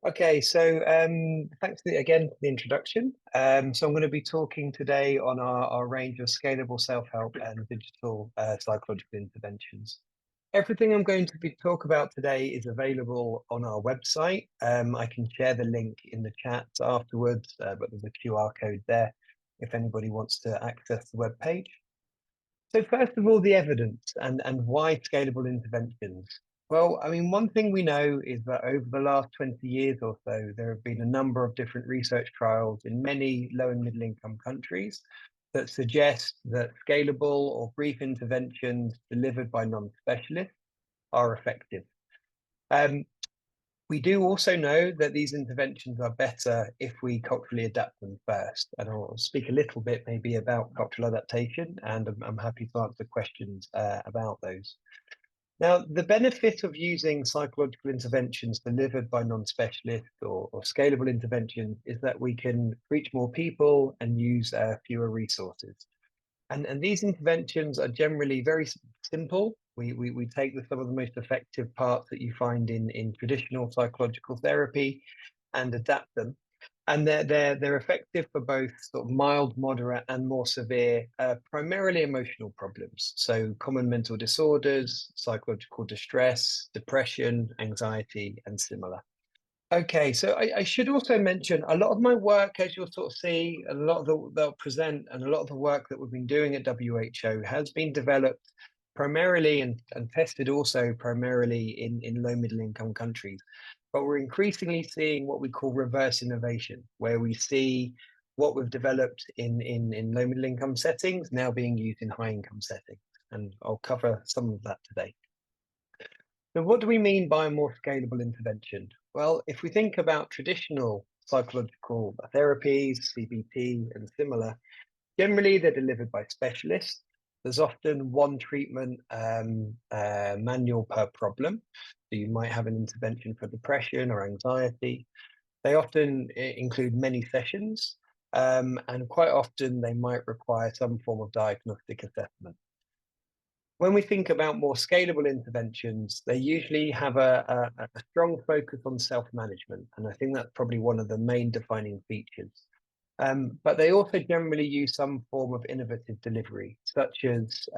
Okay, so thanks again for the introduction. So I'm going to be talking today on our range of scalable self-help and digital psychological interventions. Everything I'm going to be talk about today is available on our website. I can share the link in the chat afterwards, but there's a QR code there if anybody wants to access the web page. So first of all, the evidence and why scalable interventions. Well, I mean, one thing we know is that over the last 20 years or so, there have been a number of different research trials in many low and middle income countries that suggest that scalable or brief interventions delivered by non-specialists are effective. We do also know that these interventions are better if we culturally adapt them first. And I'll speak a little bit maybe about cultural adaptation, and I'm happy to answer questions about those. Now, the benefit of using psychological interventions delivered by non-specialists or scalable interventions is that we can reach more people and use fewer resources. And these interventions are generally very simple. We take some of the most effective parts that you find in traditional psychological therapy and adapt them. And they're effective for both sort of mild, moderate, and more severe, primarily emotional problems. So common mental disorders, psychological distress, depression, anxiety, and similar. Okay, so I should also mention a lot of my work, as you'll sort of see, a lot of they'll present, and a lot of the work that we've been doing at WHO has been developed primarily and tested also primarily in low middle income countries. But we're increasingly seeing what we call reverse innovation, where we see what we've developed in low middle income settings now being used in high income settings. And I'll cover some of that today. So what do we mean by a more scalable intervention? Well, if we think about traditional psychological therapies, CBT and similar, generally they're delivered by specialists. There's often one treatment manual per problem. So you might have an intervention for depression or anxiety. They often include many sessions, and quite often they might require some form of diagnostic assessment. When we think about more scalable interventions, they usually have a strong focus on self-management. And I think that's probably one of the main defining features. But they also generally use some form of innovative delivery, such as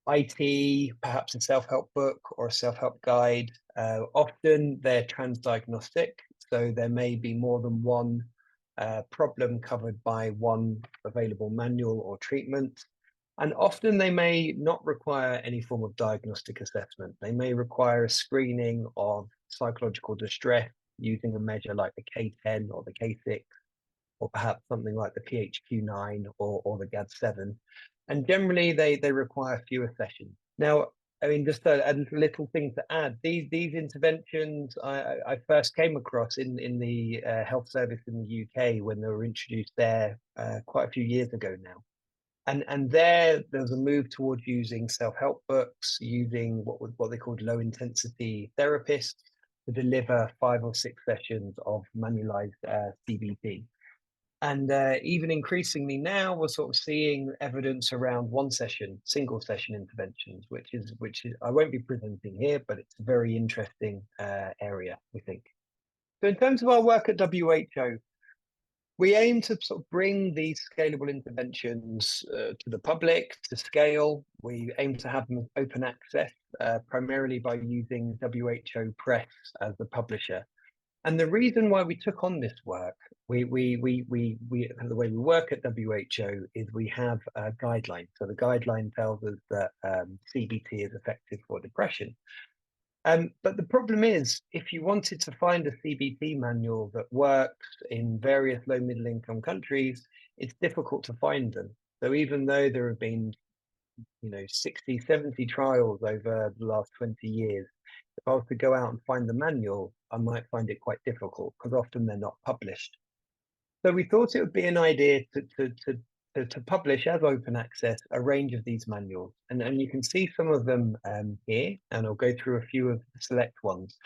IT, perhaps a self-help book or a self-help guide. Often they're transdiagnostic, so there may be more than one problem covered by one available manual or treatment. And often they may not require any form of diagnostic assessment. They may require a screening of psychological distress using a measure like the K10 or the K6, or perhaps something like the PHQ-9 or the GAD-7. And generally they require fewer sessions. Now, I mean, just a little thing to add, these interventions I first came across in the health service in the UK when they were introduced there quite a few years ago now. And there's a move towards using self-help books, using what they called low intensity therapists to deliver 5 or 6 sessions of manualized CBT. And even increasingly now, we're sort of seeing evidence around one session, single session interventions, which is I won't be presenting here, but it's a very interesting area, we think. So in terms of our work at WHO, we aim to sort of bring these scalable interventions to the public, to scale. We aim to have them open access, primarily by using WHO Press as the publisher. And the reason why we took on this work, the way we work at WHO is we have a guideline. So the guideline tells us that CBT is effective for depression. But the problem is, if you wanted to find a CBT manual that works in various low middle income countries, it's difficult to find them. So even though there have been, 60, 70 trials over the last 20 years, if I was to go out and find the manual, I might find it quite difficult because often they're not published. So we thought it would be an idea to publish as open access a range of these manuals. And you can see some of them here, and I'll go through a few of the select ones.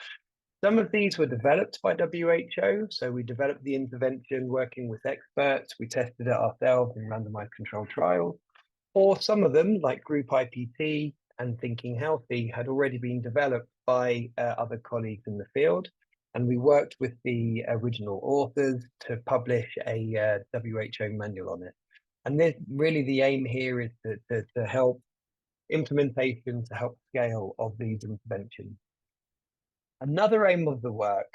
Some of these were developed by WHO. So we developed the intervention working with experts. We tested it ourselves in randomized controlled trials. Or some of them, like Group IPT and Thinking Healthy, had already been developed by other colleagues in the field. And we worked with the original authors to publish a WHO manual on it. And really the aim here is to help implementation, to help scale of these interventions. Another aim of the work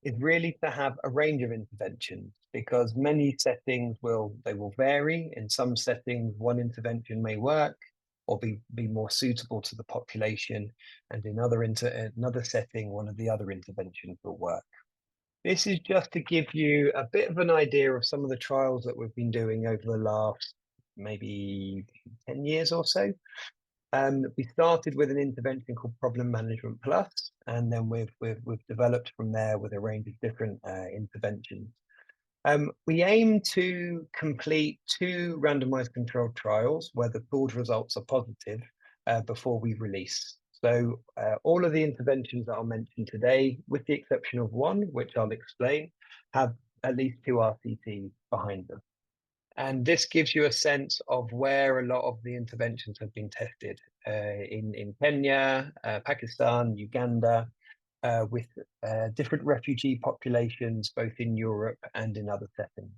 is really to have a range of interventions, because many settings will vary. In some settings, one intervention may work or be more suitable to the population, and in another setting, one of the other interventions will work. This is just to give you a bit of an idea of some of the trials that we've been doing over the last maybe 10 years or so. We started with an intervention called Problem Management Plus, and then we've developed from there with a range of different interventions. We aim to complete 2 randomized controlled trials where the pooled results are positive before we release. So all of the interventions that I'll mention today, with the exception of one, which I'll explain, have at least 2 RCTs behind them. And this gives you a sense of where a lot of the interventions have been tested in Kenya, Pakistan, Uganda, with different refugee populations, both in Europe and in other settings.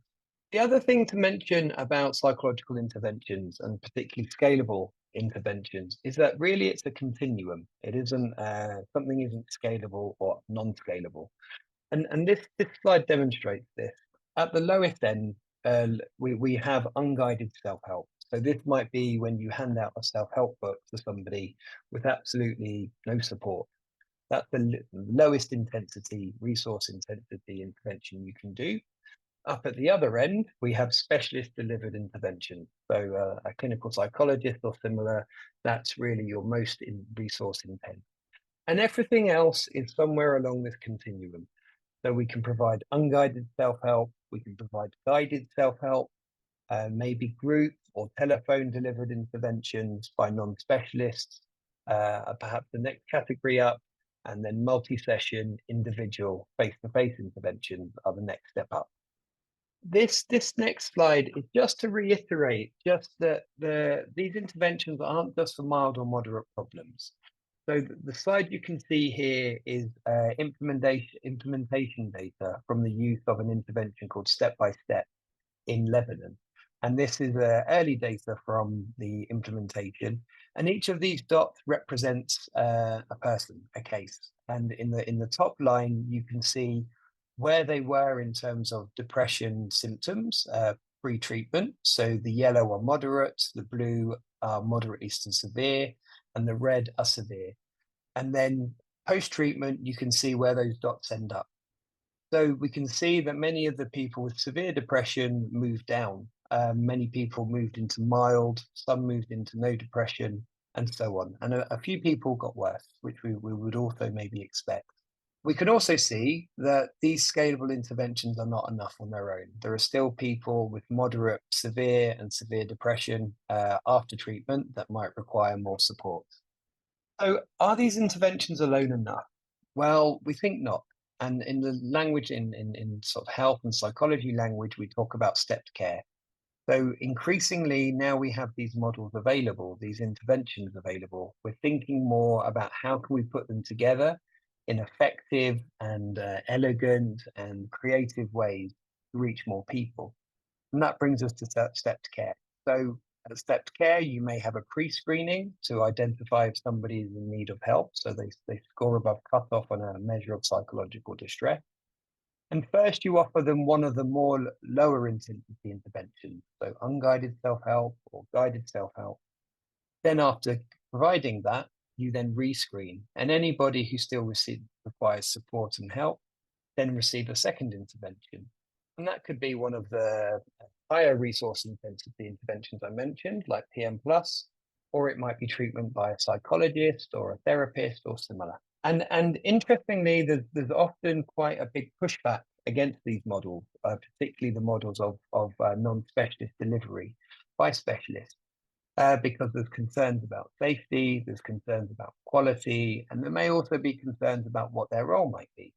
The other thing to mention about psychological interventions, and particularly scalable interventions, is that really it's a continuum. It isn't something isn't scalable or non-scalable. And this slide demonstrates this. At the lowest end, we have unguided self-help. So this might be when you hand out a self-help book to somebody with absolutely no support. That's the lowest intensity, resource intensity intervention you can do. Up at the other end, we have specialist delivered intervention. So a clinical psychologist or similar, that's really your most resource intense. And everything else is somewhere along this continuum. So we can provide unguided self-help, we can provide guided self-help, maybe group or telephone delivered interventions by non-specialists, perhaps the next category up, and then multi-session individual face-to-face interventions are the next step up. This next slide is just to reiterate just that these interventions aren't just for mild or moderate problems. So the slide you can see here is implementation data from the use of an intervention called Step by Step in Lebanon. And this is early data from the implementation. And each of these dots represents a person, a case. And in the top line, you can see where they were in terms of depression symptoms pre-treatment. So the yellow are moderate, the blue are moderately to severe, and the red are severe. And then post-treatment, you can see where those dots end up. So we can see that many of the people with severe depression moved down. Many people moved into mild, some moved into no depression, and so on. And a few people got worse, which we would also maybe expect. We can also see that these scalable interventions are not enough on their own. There are still people with moderate, severe, and severe depression after treatment that might require more support. So are these interventions alone enough? Well, we think not. And in the language, in sort of health and psychology language, we talk about stepped care. So increasingly now we have these models available, these interventions available. We're thinking more about how can we put them together in effective and elegant and creative ways to reach more people. And that brings us to stepped care. So at stepped care, you may have a pre-screening to identify if somebody is in need of help. So they score above cutoff on a measure of psychological distress. And first, you offer them one of the more lower intensity interventions, so unguided self-help or guided self-help. Then after providing that, you then rescreen. And anybody who still requires support and help then receive a second intervention. And that could be one of the higher resource intensity interventions I mentioned, like PM+, or it might be treatment by a psychologist or a therapist or similar. And interestingly, there's often quite a big pushback against these models, particularly the models of non-specialist delivery by specialists, because there's concerns about safety, there's concerns about quality, and there may also be concerns about what their role might be.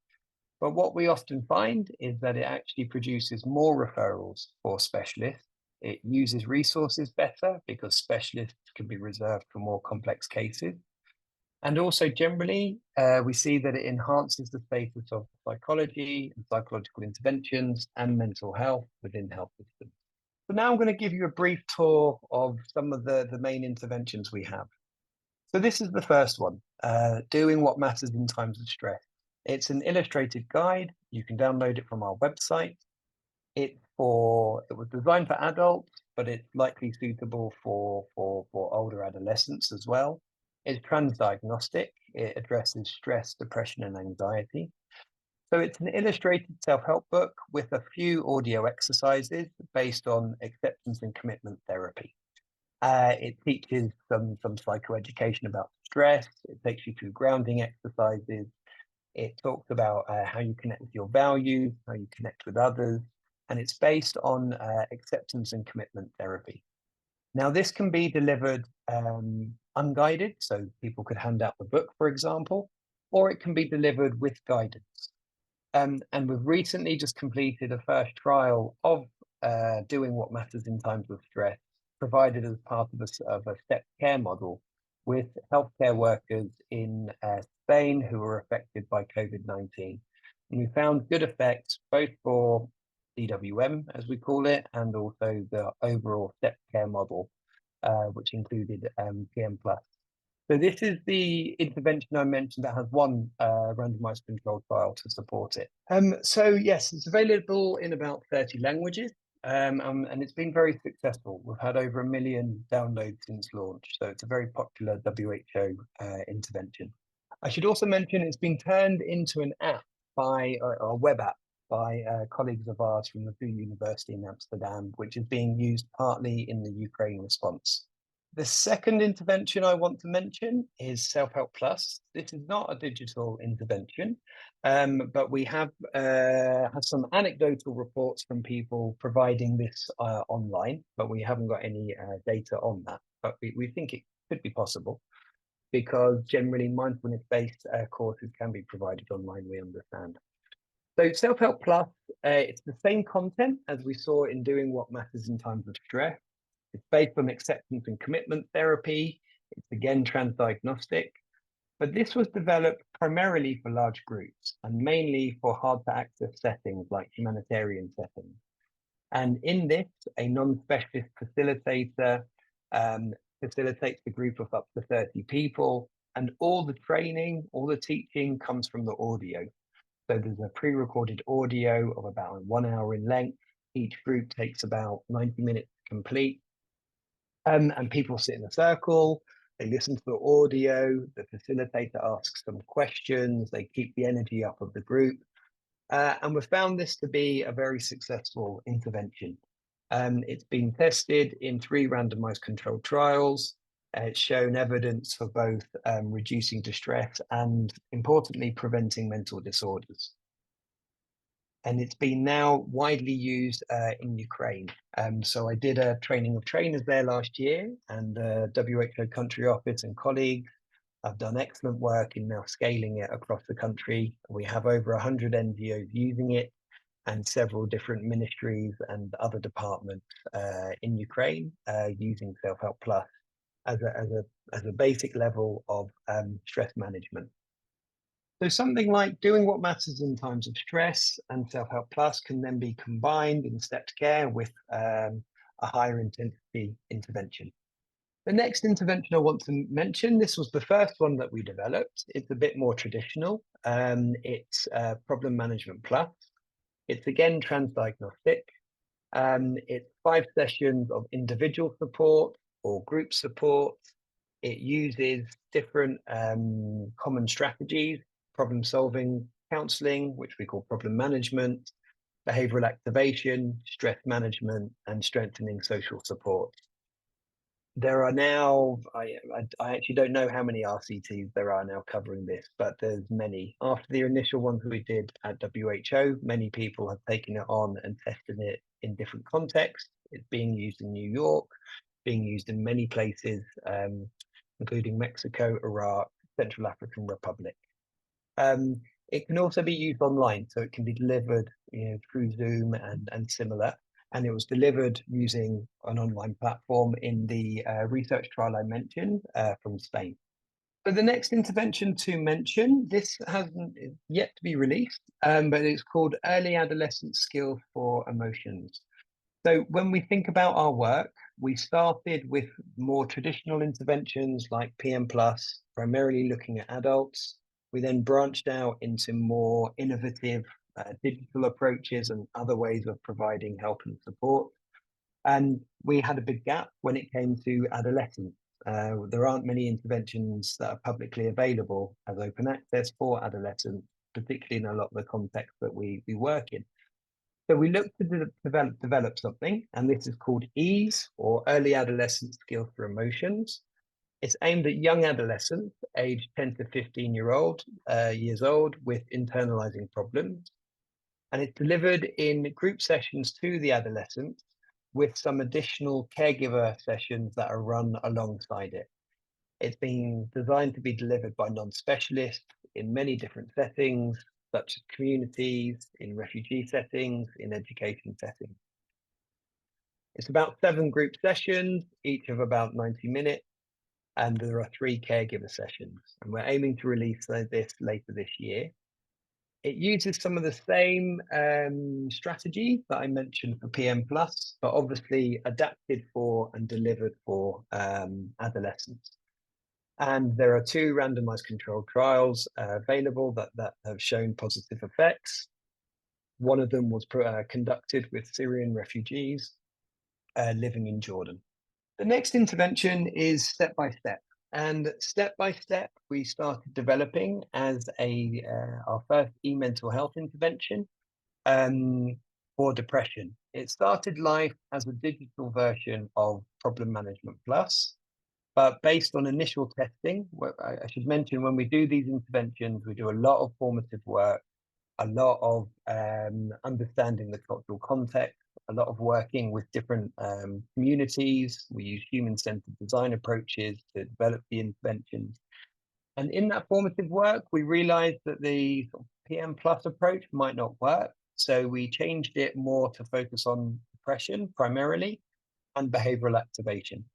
But what we often find is that it actually produces more referrals for specialists. It uses resources better because specialists can be reserved for more complex cases. And also generally, we see that it enhances the status of psychology and psychological interventions and mental health within health systems. So now I'm going to give you a brief tour of some of the main interventions we have. So this is the first one, doing what matters in times of stress. It's an illustrated guide. You can download it from our website. It was designed for adults, but it's likely suitable for older adolescents as well. It's transdiagnostic. It addresses stress, depression, and anxiety. So it's an illustrated self-help book with a few audio exercises based on acceptance and commitment therapy. It teaches some psychoeducation about stress. It takes you through grounding exercises. It talks about how you connect with your values, how you connect with others, and it's based on acceptance and commitment therapy. Now, this can be delivered unguided, so people could hand out the book, for example, or it can be delivered with guidance. And we've recently just completed a first trial of doing what matters in times of stress, provided as part of a step care model with healthcare workers in Spain who were affected by COVID-19. And we found good effects both for DWM, as we call it, and also the overall step care model, which included PM+. So this is the intervention I mentioned that has one randomized controlled trial to support it. So yes, it's available in about 30 languages, and it's been very successful. We've had over 1 million downloads since launch, so it's a very popular WHO intervention. I should also mention it's been turned into an app by a web app by colleagues of ours from the VU University in Amsterdam, which is being used partly in the Ukraine response. The second intervention I want to mention is Self-Help Plus. This is not a digital intervention, but we have some anecdotal reports from people providing this online, but we haven't got any data on that. But we think it could be possible because generally mindfulness-based courses can be provided online, we understand. So Self-Help Plus, it's the same content as we saw in Doing What Matters in Times of Stress. It's based on acceptance and commitment therapy. It's again transdiagnostic, but this was developed primarily for large groups and mainly for hard to access settings like humanitarian settings. And in this, a non-specialist facilitator facilitates a group of up to 30 people, and all the training, all the teaching comes from the audio. So there's a pre-recorded audio of about 1 hour in length. Each group takes about 90 minutes to complete. And people sit in a circle, they listen to the audio, the facilitator asks them questions, they keep the energy up of the group. And we've found this to be a very successful intervention. It's been tested in 3 randomized controlled trials. It's shown evidence for both reducing distress and, importantly, preventing mental disorders. And it's been now widely used in Ukraine. So I did a training of trainers there last year, and the WHO country office and colleagues have done excellent work in now scaling it across the country. We have over 100 NGOs using it and several different ministries and other departments in Ukraine using Self-Help Plus as a basic level of stress management. So something like Doing What Matters in Times of Stress and Self-Help Plus can then be combined in stepped care with a higher intensity intervention. The next intervention I want to mention, this was the first one that we developed. It's a bit more traditional. It's Problem Management Plus. It's again transdiagnostic. It's 5 sessions of individual support or group support. It uses different common strategies, problem solving, counseling, which we call problem management, behavioral activation, stress management, and strengthening social support. There are now, I actually don't know how many RCTs there are now covering this, but there's many. After the initial ones we did at WHO, many people have taken it on and tested it in different contexts. It's being used in New York, being used in many places, including Mexico, Iraq, Central African Republic. It can also be used online, so it can be delivered through Zoom and similar. And it was delivered using an online platform in the research trial I mentioned from Spain. So the next intervention to mention, this hasn't yet to be released, but it's called Early Adolescent Skills for Emotions. So when we think about our work, we started with more traditional interventions like PM Plus, primarily looking at adults. We then branched out into more innovative digital approaches and other ways of providing help and support. And we had a big gap when it came to adolescents. There aren't many interventions that are publicly available as open access for adolescents, particularly in a lot of the contexts that we work in. So we looked to develop something, and this is called EASE, or Early Adolescent Skills for Emotions. It's aimed at young adolescents, aged 10 to 15 years old, with internalizing problems. And it's delivered in group sessions to the adolescents with some additional caregiver sessions that are run alongside it. It's been designed to be delivered by non-specialists in many different settings, such as communities, in refugee settings, in education settings. It's about 7 group sessions, each of about 90 minutes, and there are 3 caregiver sessions. And we're aiming to release this later this year. It uses some of the same strategies that I mentioned for PM Plus, but obviously adapted for and delivered for adolescents. And there are 2 randomized controlled trials available that have shown positive effects. One of them was conducted with Syrian refugees living in Jordan. The next intervention is step by step. And step by step, we started developing as our first e-mental health intervention for depression. It started life as a digital version of Problem Management Plus, but based on initial testing. I should mention, when we do these interventions, we do a lot of formative work, a lot of understanding the cultural context, a lot of working with different communities. We use human-centered design approaches to develop the interventions. And in that formative work, we realized that the PM Plus approach might not work. So we changed it more to focus on depression primarily and behavioral activation.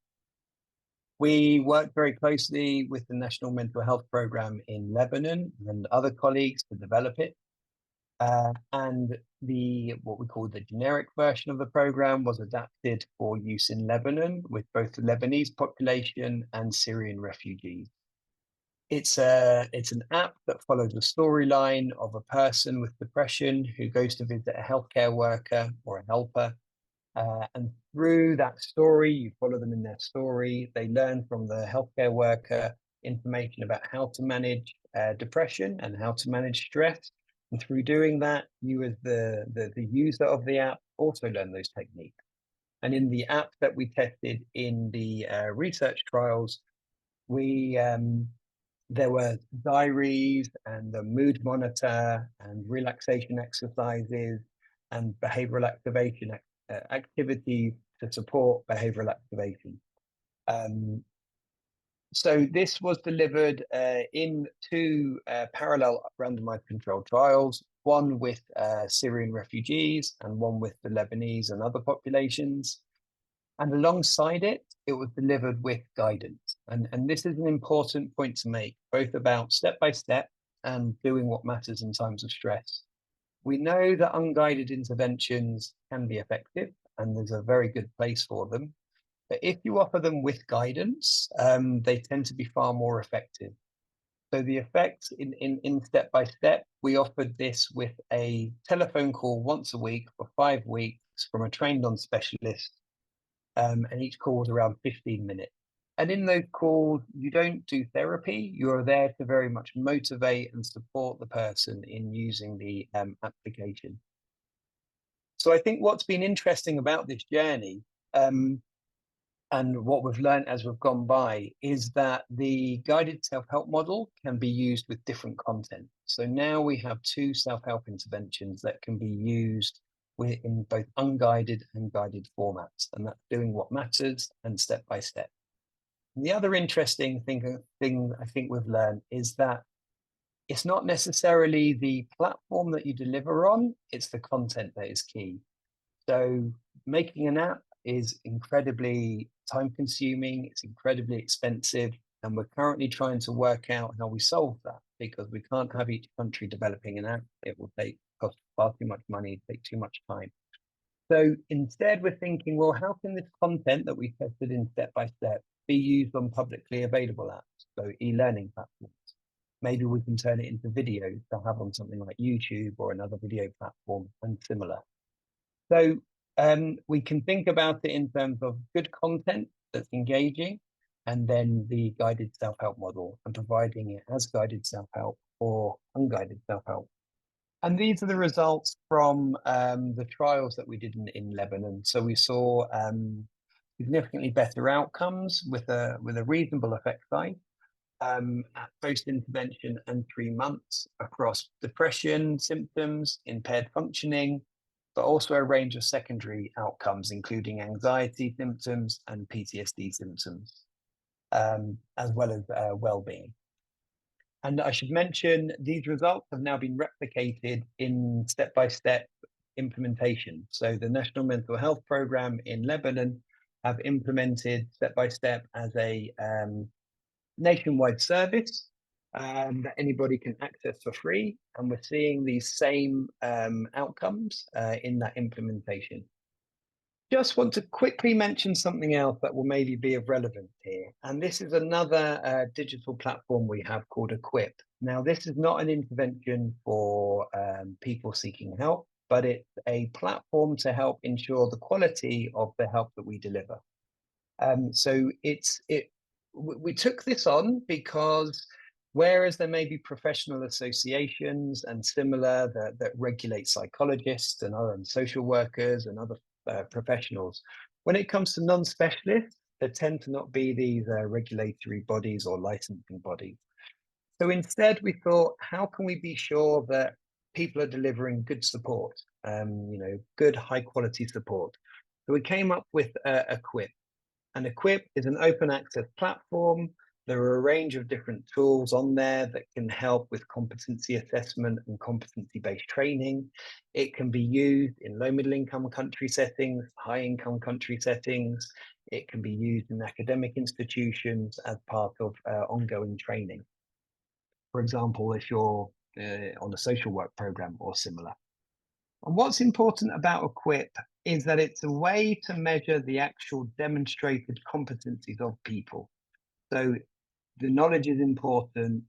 We worked very closely with the National Mental Health Program in Lebanon and other colleagues to develop it. And what we call the generic version of the program was adapted for use in Lebanon with both the Lebanese population and Syrian refugees. It's an app that follows a storyline of a person with depression who goes to visit a healthcare worker or a helper. And through that story, you follow them in their story. They learn from the healthcare worker information about how to manage depression and how to manage stress. And through doing that, you as the user of the app also learn those techniques. And in the app that we tested in the research trials, there were diaries and a mood monitor and relaxation exercises and behavioral activation activities to support behavioral activation. So this was delivered in 2 parallel randomized controlled trials, one with Syrian refugees and one with the Lebanese and other populations. And alongside it, it was delivered with guidance. And this is an important point to make, both about step by step and doing what matters in times of stress. We know that unguided interventions can be effective, and there's a very good place for them. But if you offer them with guidance, they tend to be far more effective. So the effects in step by step, we offered this with a telephone call once a week for 5 weeks from a trained on specialist. And each call was around 15 minutes. And in those calls, you don't do therapy. You're there to very much motivate and support the person in using the application. So I think what's been interesting about this journey and what we've learned as we've gone by is that the guided self-help model can be used with different content. So now we have 2 self-help interventions that can be used in both unguided and guided formats, and that's doing what matters and step by step. And the other interesting thing I think we've learned is that it's not necessarily the platform that you deliver on, it's the content that is key. So making an app is incredibly time consuming, it's incredibly expensive. And we're currently trying to work out how we solve that, because we can't have each country developing an app. It will cost far too much money, take too much time. So instead, we're thinking, well, how can this content that we tested in step by step be used on publicly available apps, so e-learning platforms? Maybe we can turn it into videos to have on something like YouTube or another video platform and similar. So we can think about it in terms of good content that's engaging, and then the guided self-help model and providing it as guided self-help or unguided self-help. And these are the results from the trials that we did in Lebanon. So we saw significantly better outcomes with a reasonable effect size at post-intervention and 3 months across depression symptoms, impaired functioning, but also a range of secondary outcomes, including anxiety symptoms and PTSD symptoms, as well as well-being. And I should mention, these results have now been replicated in step-by-step implementation. So the National Mental Health Program in Lebanon have implemented step-by-step as a nationwide service that anybody can access for free. And we're seeing these same outcomes in that implementation. Just want to quickly mention something else that will maybe be of relevance here. And this is another digital platform we have called Equip. Now, this is not an intervention for people seeking help, but it's a platform to help ensure the quality of the help that we deliver. So we took this on because whereas there may be professional associations and similar that regulate psychologists and other social workers and other professionals, when it comes to non-specialists, there tend to not be these regulatory bodies or licensing bodies. So instead, we thought, how can we be sure that people are delivering good support, good high quality support? So we came up with Equip. And Equip is an open access platform. There are a range of different tools on there that can help with competency assessment and competency-based training. It can be used in low middle income country settings, high income country settings. It can be used in academic institutions as part of ongoing training. For example, if you're on a social work program or similar. And what's important about Equip is that it's a way to measure the actual demonstrated competencies of people. So the knowledge is important,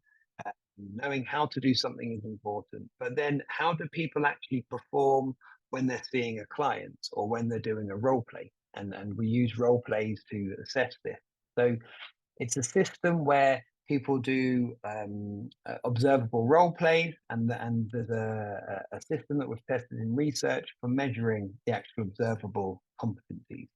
knowing how to do something is important, but then how do people actually perform when they're seeing a client or when they're doing a role play? And we use role plays to assess this. So it's a system where people do observable role plays, and there's a system that was tested in research for measuring the actual observable competencies.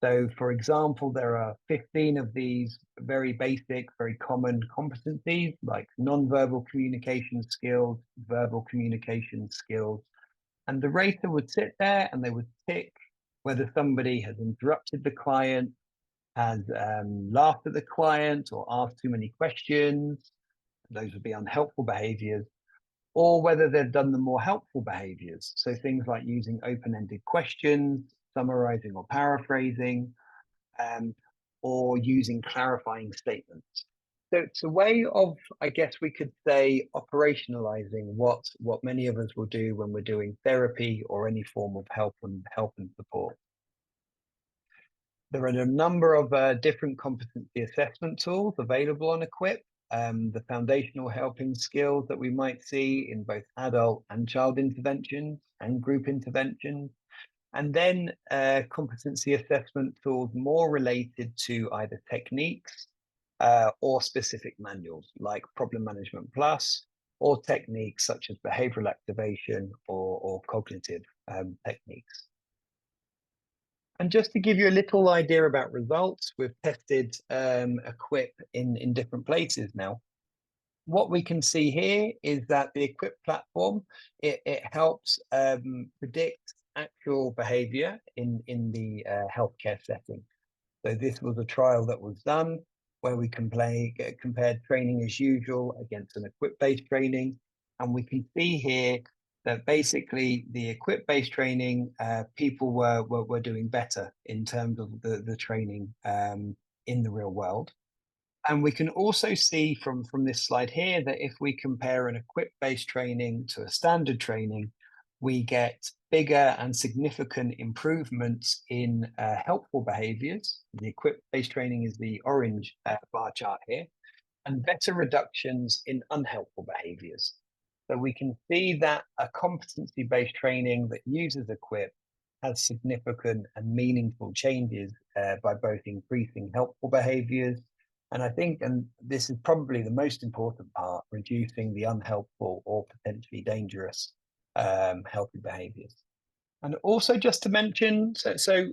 So, for example, there are 15 of these very basic, very common competencies, like non-verbal communication skills, verbal communication skills. And the rater would sit there and they would tick whether somebody has interrupted the client, has laughed at the client or asked too many questions. Those would be unhelpful behaviors. Or whether they've done the more helpful behaviors. So things like using open-ended questions, summarizing or paraphrasing, or using clarifying statements. So it's a way of, I guess we could say, operationalizing what many of us will do when we're doing therapy or any form of help and support. There are a number of different competency assessment tools available on Equip. The foundational helping skills that we might see in both adult and child interventions and group interventions. And then competency assessment tools more related to either techniques or specific manuals like Problem Management Plus, or techniques such as behavioral activation or cognitive techniques. And just to give you a little idea about results, we've tested Equip in different places now. What we can see here is that the Equip platform, it helps predict actual behavior in the healthcare setting. So this was a trial that was done where we compared training as usual against an Equip-based training. And we can see here that basically the Equip-based training, people were doing better in terms of the training in the real world. And we can also see from this slide here that if we compare an equip-based training to a standard training, we get bigger and significant improvements in helpful behaviors. The equip-based training is the orange bar chart here, and better reductions in unhelpful behaviors. So we can see that a competency-based training that uses equip has significant and meaningful changes by both increasing helpful behaviors, and I think, and this is probably the most important part, reducing the unhelpful or potentially dangerous healthy behaviors. And also just to mention, so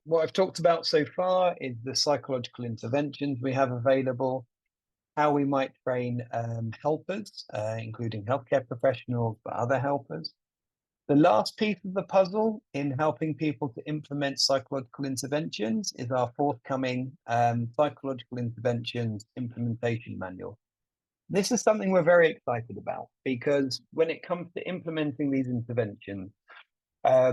what I've talked about so far is the psychological interventions we have available, how we might train helpers, including healthcare professionals, but other helpers. The last piece of the puzzle in helping people to implement psychological interventions is our forthcoming psychological interventions implementation manual. This is something we're very excited about because when it comes to implementing these interventions, I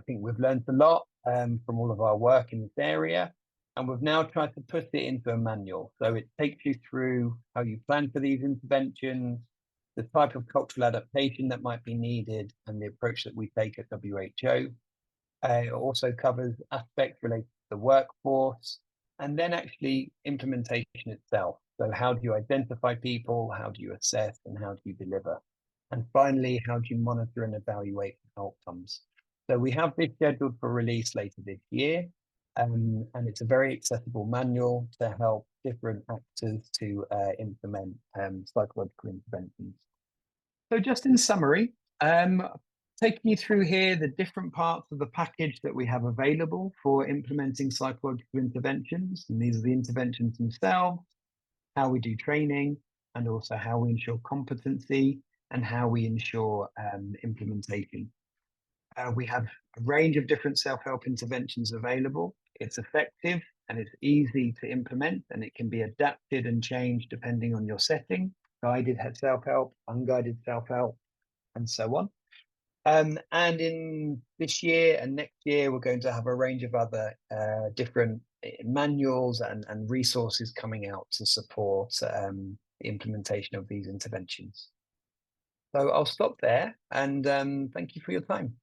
think we've learned a lot from all of our work in this area, and we've now tried to put it into a manual. So it takes you through how you plan for these interventions, the type of cultural adaptation that might be needed, and the approach that we take at WHO. It also covers aspects related to the workforce, and then actually implementation itself. So how do you identify people, how do you assess, and how do you deliver? And finally, how do you monitor and evaluate outcomes? So we have this scheduled for release later this year, and it's a very accessible manual to help different actors to implement psychological interventions. So just in summary, taking you through here the different parts of the package that we have available for implementing psychological interventions. And these are the interventions themselves, how we do training, and also how we ensure competency and how we ensure implementation. We have a range of different self-help interventions available. It's effective and it's easy to implement, and it can be adapted and changed depending on your setting, guided self-help, unguided self-help, and so on. And in this year and next year, we're going to have a range of other different manuals and resources coming out to support the implementation of these interventions. So I'll stop there and thank you for your time.